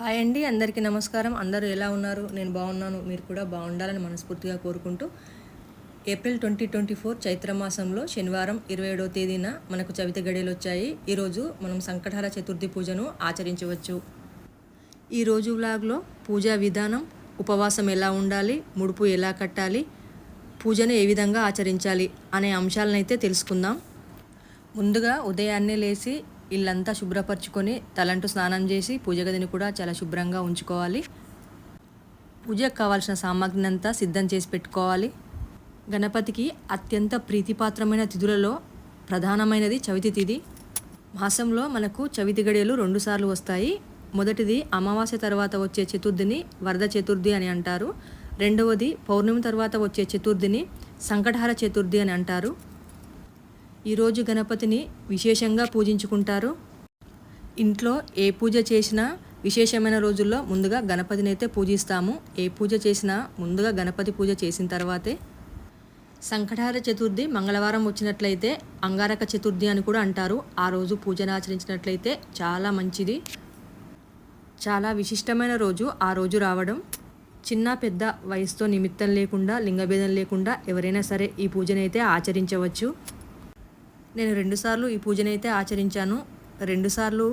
Hi అండి, అందరికీ నమస్కారం. అందరూ ఎలా ఉన్నారు? నేను బాగున్నాను. మీరు కూడా బాగుండాలని మనస్ఫూర్తిగా కోరుకుంటూ ఏప్రిల్ 2024 చైత్రమాసంలో శనివారం 27వ తేదీన మనకు చవితి గడియలు వచ్చాయి. ఈరోజు మనం సంకటహర చతుర్థి పూజను ఆచరించవచ్చు. ఈరోజు వ్లాగ్లో పూజా విధానం, ఉపవాసం ఎలా ఉండాలి, ముడుపు ఎలా కట్టాలి, పూజను ఏ విధంగా ఆచరించాలి అనే అంశాలనైతే తెలుసుకుందాం. ముందుగా ఉదయాన్నే లేచి ఇల్లంతా శుభ్రపరచుకొని తలంటూ స్నానం చేసి పూజ గదిని కూడా చాలా శుభ్రంగా ఉంచుకోవాలి. పూజకు కావాల్సిన సామాగ్రిని అంతా సిద్ధం చేసి పెట్టుకోవాలి. గణపతికి అత్యంత ప్రీతిపాత్రమైన తిథులలో ప్రధానమైనది చవితి తిథి. మాసంలో మనకు చవితి గడియలు 2 సార్లు వస్తాయి. మొదటిది అమావాస్య తర్వాత వచ్చే చతుర్థిని వరద చతుర్థి అని అంటారు. రెండవది పౌర్ణమి తర్వాత వచ్చే చతుర్థిని సంకటహర చతుర్థి అని అంటారు. ఈరోజు గణపతిని విశేషంగా పూజించుకుంటారు. ఇంట్లో ఏ పూజ చేసినా విశేషమైన రోజుల్లో ముందుగా గణపతిని అయితే పూజిస్తాము. ఏ పూజ చేసినా ముందుగా గణపతి పూజ చేసిన తర్వాతే. సంకటహర చతుర్థి మంగళవారం వచ్చినట్లయితే అంగారక చతుర్థి అని కూడా అంటారు. ఆ రోజు పూజను ఆచరించినట్లయితే చాలా మంచిది. చాలా విశిష్టమైన రోజు ఆ రోజు రావడం. చిన్న పెద్ద వయసుతో నిమిత్తం లేకుండా, లింగభేదం లేకుండా ఎవరైనా సరే ఈ పూజనైతే ఆచరించవచ్చు. నేను 2 సార్లు ఈ పూజనైతే ఆచరించాను. 2 సార్లు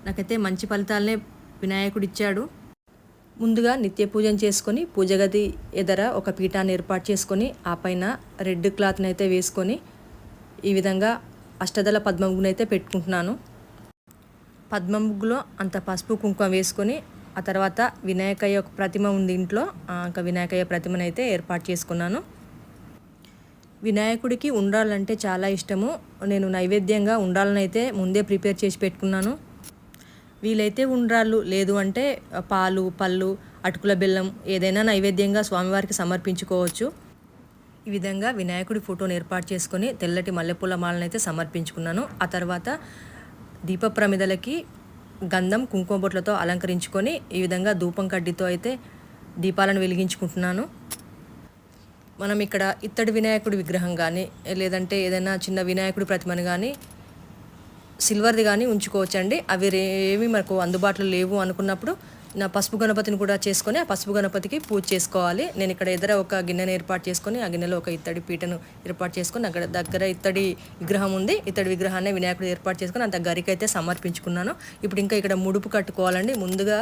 నాకైతే మంచి ఫలితాలనే వినాయకుడు ఇచ్చాడు. ముందుగా నిత్య పూజన చేసుకొని పూజ గది ఎదర ఒక పీఠాన్ని ఏర్పాటు చేసుకొని ఆ పైన రెడ్ క్లాత్ని అయితే వేసుకొని ఈ విధంగా అష్టదళ పద్మముగ్గును అయితే పెట్టుకుంటున్నాను. పద్మముగ్గులో అంత పసుపు కుంకుమ వేసుకొని ఆ తర్వాత వినాయకయ్య ఒక ప్రతిమ ఉంది ఇంట్లో. వినాయకయ్య ప్రతిమను అయితే ఏర్పాటు చేసుకున్నాను. వినాయకుడికి ఉండ్రాలంటే చాలా ఇష్టము. నేను నైవేద్యంగా ఉండ్రాలను అయితే ముందే ప్రిపేర్ చేసి పెట్టుకున్నాను. వీలైతే ఉండ్రాళ్ళు, లేదు అంటే పాలు, పళ్ళు, అటుకుల బెల్లం ఏదైనా నైవేద్యంగా స్వామివారికి సమర్పించుకోవచ్చు. ఈ విధంగా వినాయకుడి ఫోటోను ఏర్పాటు చేసుకొని తెల్లటి మల్లెపూల మాలను అయితే సమర్పించుకున్నాను. ఆ తర్వాత దీప ప్రమిదలకి గంధం, కుంకుమ బొట్లతో అలంకరించుకొని ఈ విధంగా ధూపం కడ్డీతో అయితే దీపాలను వెలిగించుకుంటున్నాను. మనం ఇక్కడ ఇత్తడి వినాయకుడి విగ్రహం కానీ, లేదంటే ఏదైనా చిన్న వినాయకుడి ప్రతిమను కానీ, సిల్వర్ది కానీ ఉంచుకోవచ్చండి. అవి ఏవి మనకు అందుబాటులో లేవు అనుకున్నప్పుడు నా పసుపు గణపతిని కూడా చేసుకొని ఆ పసుపు గణపతికి పూజ చేసుకోవాలి. నేను ఇక్కడ ఎదుర ఒక గిన్నెను ఏర్పాటు చేసుకొని ఆ గిన్నెలో ఒక ఇత్తడి పీటను ఏర్పాటు చేసుకొని అక్కడ దగ్గర ఇత్తడి విగ్రహం ఉంది. ఇత్తడి విగ్రహాన్ని వినాయకుడు ఏర్పాటు చేసుకొని అంత గరికైతే సమర్పించుకున్నాను. ఇప్పుడు ఇంకా ఇక్కడ ముడుపు కట్టుకోవాలండి. ముందుగా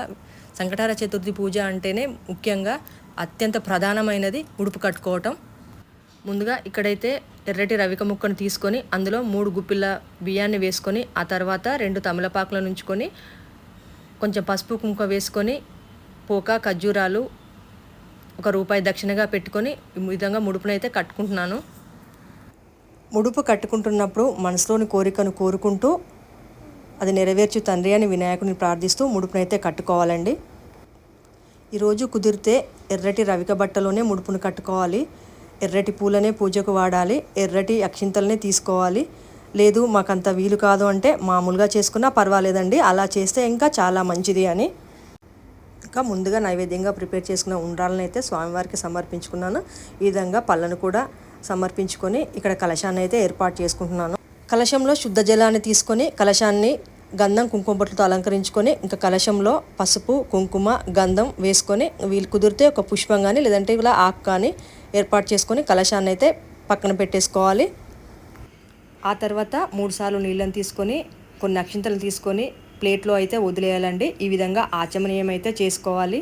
సంకటహర చతుర్థి పూజ అంటేనే ముఖ్యంగా అత్యంత ప్రధానమైనది ముడుపు కట్టుకోవటం. ముందుగా ఇక్కడైతే ఎర్రటి రవిక ముక్కను తీసుకొని అందులో 3 గుప్పిళ్ళ బియ్యాన్ని వేసుకొని ఆ తర్వాత 2 తమలపాకులను ఉంచుకొని కొంచెం పసుపు కుంకుమ వేసుకొని పోక, ఖర్జూరాలు ₹1 దక్షిణగా పెట్టుకొని ఈ విధంగా ముడుపునైతే కట్టుకుంటున్నాను. ముడుపు కట్టుకుంటున్నప్పుడు మనసులోని కోరికను కోరుకుంటూ అది నెరవేర్చు తండ్రి అని వినాయకుడిని ప్రార్థిస్తూ ముడుపునైతే కట్టుకోవాలండి. ఈరోజు కుదిరితే ఎర్రటి రవిక బట్టలోనే ముడుపును కట్టుకోవాలి. ఎర్రటి పూలనే పూజకు వాడాలి. ఎర్రటి అక్షింతలనే తీసుకోవాలి. లేదు మాకంత వీలు కాదు అంటే మామూలుగా చేసుకున్నా పర్వాలేదండి. అలా చేస్తే ఇంకా చాలా మంచిది అని. ఇంకా ముందుగా నైవేద్యంగా ప్రిపేర్ చేసుకున్న ఉండ్రాలను అయితే స్వామివారికి సమర్పించుకున్నాను. ఈ విధంగా పళ్ళను కూడా సమర్పించుకొని ఇక్కడ కలశాన్ని అయితే ఏర్పాటు చేసుకుంటున్నాను. కలశంలో శుద్ధ జలాన్ని తీసుకొని కలశాన్ని గంధం, కుంకుమ బొట్లతో అలంకరించుకొని ఇంకా కలశంలో పసుపు, కుంకుమ, గంధం వేసుకొని వీలు కుదిరితే ఒక పుష్పం కానీ లేదంటే ఇలా ఆకు కానీ ఏర్పాటు చేసుకొని కలశాన్ని అయితే పక్కన పెట్టేసుకోవాలి. ఆ తర్వాత 3 సార్లు నీళ్ళని తీసుకొని కొన్ని అక్షింతలు తీసుకొని ప్లేట్లో అయితే వదిలేయాలండి. ఈ విధంగా ఆచమనీయం అయితే చేసుకోవాలి.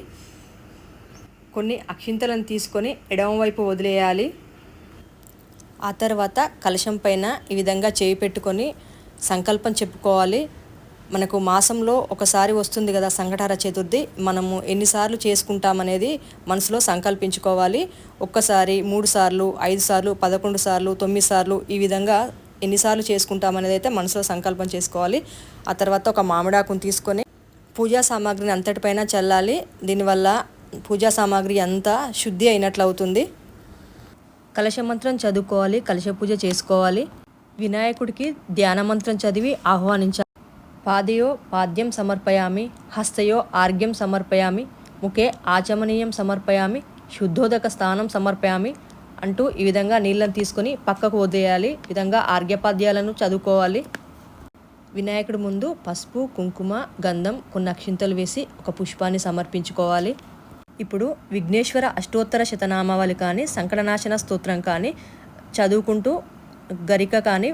కొన్ని అక్షింతలను తీసుకొని ఎడమవైపు వదిలేయాలి. ఆ తర్వాత కలశం పైన ఈ విధంగా చేయి పెట్టుకొని సంకల్పం చెప్పుకోవాలి. మనకు మాసంలో ఒకసారి వస్తుంది కదా సంకటహర చతుర్థి. మనము ఎన్నిసార్లు చేసుకుంటామనేది మనసులో సంకల్పించుకోవాలి. 1 సారి, 3 సార్లు, 5 సార్లు, 11 సార్లు, 9 సార్లు ఈ విధంగా ఎన్నిసార్లు చేసుకుంటామనేది అయితే మనసులో సంకల్పం చేసుకోవాలి. ఆ తర్వాత ఒక మామిడాకును తీసుకొని పూజా సామాగ్రిని అంతటిపైన చల్లాలి. దీనివల్ల పూజా సామాగ్రి అంతా శుద్ధి అయినట్లు అవుతుంది. కలశ మంత్రం చదువుకోవాలి. కలశ పూజ చేసుకోవాలి. వినాయకుడికి ధ్యాన మంత్రం చదివి ఆహ్వానించాలి. పాదయో పాద్యం సమర్పయామి, హస్తయో ఆర్ఘ్యం సమర్పయామి, ముఖే ఆచమనీయం సమర్పయామి, శుద్ధోదక స్థానం సమర్పయామి అంటూ ఈ విధంగా నీళ్ళని తీసుకొని పక్కకు వదిలేయాలి. ఈ విధంగా ఆర్ఘ్యపాద్యాలను చదువుకోవాలి. వినాయకుడి ముందు పసుపు, కుంకుమ, గంధం, కొన్ని అక్షింతలు వేసి ఒక పుష్పాన్ని సమర్పించుకోవాలి. ఇప్పుడు విఘ్నేశ్వర అష్టోత్తర శతనామావళి కానీ, సంకటనాశన స్తోత్రం కానీ చదువుకుంటూ గరిక కానీ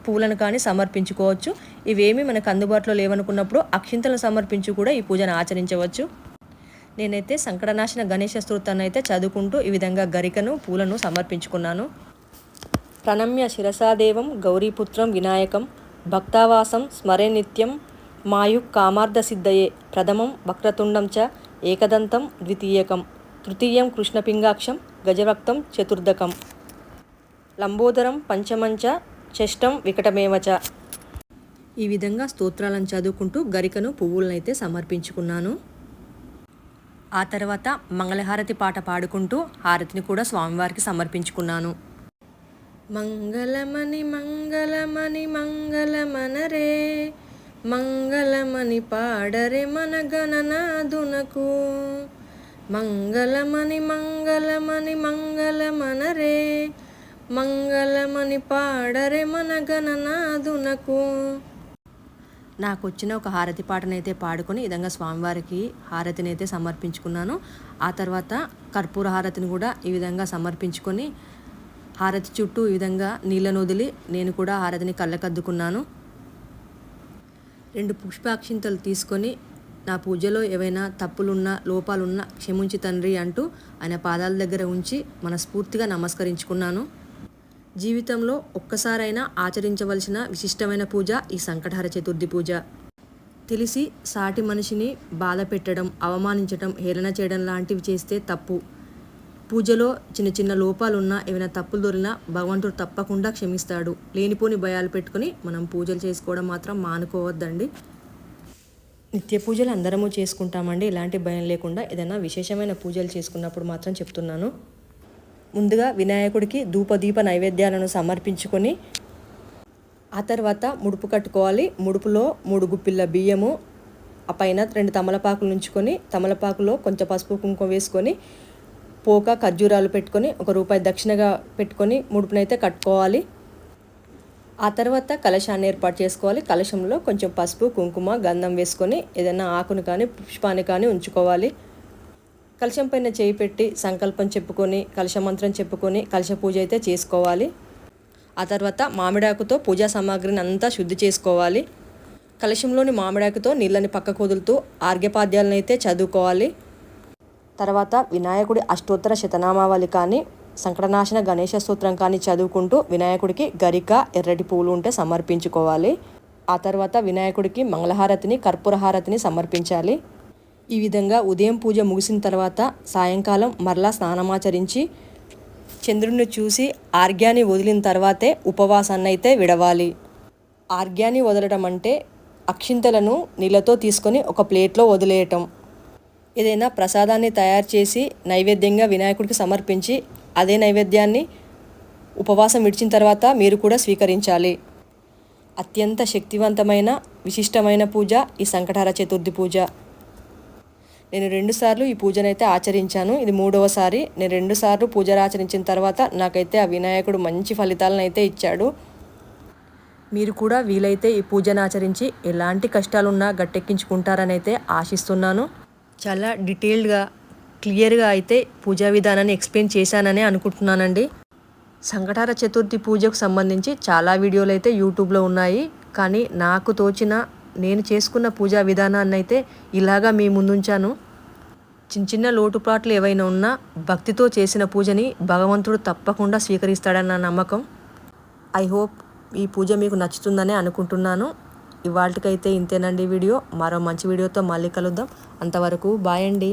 పూలను కానీ సమర్పించుకోవచ్చు. ఇవేమీ మనకు అందుబాటులో లేవనుకున్నప్పుడు అక్షింతలను సమర్పించి కూడా ఈ పూజను ఆచరించవచ్చు. నేనైతే సంకటనాశన గణేశ స్తోత్రాన్ని అయితే చదువుకుంటూ ఈ విధంగా గరికను, పూలను సమర్పించుకున్నాను. ప్రణమ్య శిరసాదేవం గౌరీపుత్రం వినాయకం భక్తావాసం స్మరే నిత్యం మాయు కామార్థ సిద్ధయే ప్రథమం వక్రతుండం చ ఏకదంతం ద్వితీయకం తృతీయం కృష్ణపింగాక్షం గజవక్తం చతుర్దకం లంబోదరం పంచమంచ షష్టం వికటమేవచ. ఈ విధంగా స్తోత్రాలను చదువుకుంటూ గరికను, పువ్వులను అయితే సమర్పించుకున్నాను. ఆ తర్వాత మంగళహారతి పాట పాడుకుంటూ హారతిని కూడా స్వామివారికి సమర్పించుకున్నాను. మంగళమణి మంగళమణి మంగళమనరే మంగళమణి పాడరే మన గణనాదునకు మంగళమణి మంగళమణి మంగళమనరే మంగళమణి పాడరే మన గణనాదునకు. నాకు వచ్చిన ఒక హారతి పాటనైతే పాడుకొని ఈ విధంగా స్వామివారికి హారతిని అయితే సమర్పించుకున్నాను. ఆ తర్వాత కర్పూర హారతిని కూడా ఈ విధంగా సమర్పించుకొని హారతి చుట్టూ ఈ విధంగా నీళ్ళను వదిలి నేను కూడా హారతిని కళ్ళకద్దుకున్నాను. 2 పుష్పాక్షింతలు తీసుకొని నా పూజలో ఏవైనా తప్పులున్నా, లోపాలున్నా క్షమించి తండ్రి అంటూ ఆయన పాదాల దగ్గర ఉంచి మనస్ఫూర్తిగా నమస్కరించుకున్నాను. జీవితంలో ఒక్కసారైనా ఆచరించవలసిన విశిష్టమైన పూజ ఈ సంకటహర చతుర్థి పూజ. తెలిసి సాటి మనిషిని బాధ పెట్టడం, అవమానించడం, హేళన చేయడం లాంటివి చేస్తే తప్పు. పూజలో చిన్న చిన్న లోపాలున్నా, ఏమైనా తప్పులు దొరికినా భగవంతుడు తప్పకుండా క్షమిస్తాడు. లేనిపోని భయాలు పెట్టుకొని మనం పూజలు చేసుకోవడం మాత్రం మానుకోవద్దండి. నిత్య పూజలు అందరము చేసుకుంటామండి, ఎలాంటి భయం లేకుండా. ఏదైనా విశేషమైన పూజలు చేసుకున్నప్పుడు మాత్రం చెప్తున్నాను. ముందుగా వినాయకుడికి ధూపదీప నైవేద్యాలను సమర్పించుకొని ఆ తర్వాత ముడుపు కట్టుకోవాలి. ముడుపులో 3 గుప్పిళ్ళ బియ్యము, ఆ పైన 2 తమలపాకులు ఉంచుకొని తమలపాకులో కొంచెం పసుపు కుంకుమ వేసుకొని పోక ఖర్జూరాలు పెట్టుకొని ₹1 దక్షిణగా పెట్టుకొని ముడుపునైతే కట్టుకోవాలి. ఆ తర్వాత కలశాన్ని ఏర్పాటు చేసుకోవాలి. కలశంలో కొంచెం పసుపు, కుంకుమ, గంధం వేసుకొని ఏదైనా ఆకును కానీ పుష్పాన్ని కానీ ఉంచుకోవాలి. కలశం పైన చేయి పెట్టి సంకల్పం చెప్పుకొని, కలశ మంత్రం చెప్పుకొని కలశ పూజ అయితే చేసుకోవాలి. ఆ తర్వాత మామిడాకుతో పూజా సామాగ్రిని అంతా శుద్ధి చేసుకోవాలి. కలశంలోని మామిడాకుతో నీళ్ళని పక్కకు వదులుతూ ఆర్ఘ్యపాద్యాలను అయితే చదువుకోవాలి. తర్వాత వినాయకుడి అష్టోత్తర శతనామావళి కానీ, సంకటనాశన గణేశ స్తోత్రం కానీ చదువుకుంటూ వినాయకుడికి గరిక, ఎర్రటి పూలు ఉంటే సమర్పించుకోవాలి. ఆ తర్వాత వినాయకుడికి మంగళహారతిని, కర్పూర హారతిని సమర్పించాలి. ఈ విధంగా ఉదయం పూజ ముగిసిన తర్వాత సాయంకాలం మరలా స్నానమాచరించి చంద్రుడిని చూసి ఆర్ఘ్యాన్ని వదిలిన తర్వాతే ఉపవాసాన్ని అయితే విడవాలి. ఆర్ఘ్యాన్ని వదలడం అంటే అక్షింతలను నీళ్ళతో తీసుకొని ఒక ప్లేట్లో వదిలేయటం. ఏదైనా ప్రసాదాన్ని తయారు చేసి నైవేద్యంగా వినాయకుడికి సమర్పించి అదే నైవేద్యాన్ని ఉపవాసం విడిచిన తర్వాత మీరు కూడా స్వీకరించాలి. అత్యంత శక్తివంతమైన విశిష్టమైన పూజ ఈ సంకటహర చతుర్థి పూజ. నేను 2 సార్లు ఈ పూజనైతే ఆచరించాను. ఇది 3వ సారి. నేను 2 సార్లు పూజలు ఆచరించిన తర్వాత నాకైతే ఆ వినాయకుడు మంచి ఫలితాలను అయితే ఇచ్చాడు. మీరు కూడా వీలైతే ఈ పూజను ఆచరించి ఎలాంటి కష్టాలున్నా గట్టెక్కించుకుంటారని అయితే ఆశిస్తున్నాను. చాలా డీటెయిల్డ్గా, క్లియర్గా అయితే పూజా విధానాన్ని ఎక్స్ప్లెయిన్ చేశానని అనుకుంటున్నానండి. సంకటహర చతుర్థి పూజకు సంబంధించి చాలా వీడియోలు అయితే యూట్యూబ్లో ఉన్నాయి. కానీ నాకు తోచిన నేను చేసుకున్న పూజా విధానాన్ని అయితే ఇలాగా మీ ముందుంచాను. చిన్న చిన్న లోటుపాట్లు ఏవైనా ఉన్నా భక్తితో చేసిన పూజని భగవంతుడు తప్పకుండా స్వీకరిస్తాడన్న నమ్మకం. ఐ హోప్ ఈ పూజ మీకు నచ్చుతుందని అనుకుంటున్నాను. ఇవాళకైతే ఇంతేనండి వీడియో. మరో మంచి వీడియోతో మళ్ళీ కలుద్దాం. అంతవరకు బాయ్ అండి.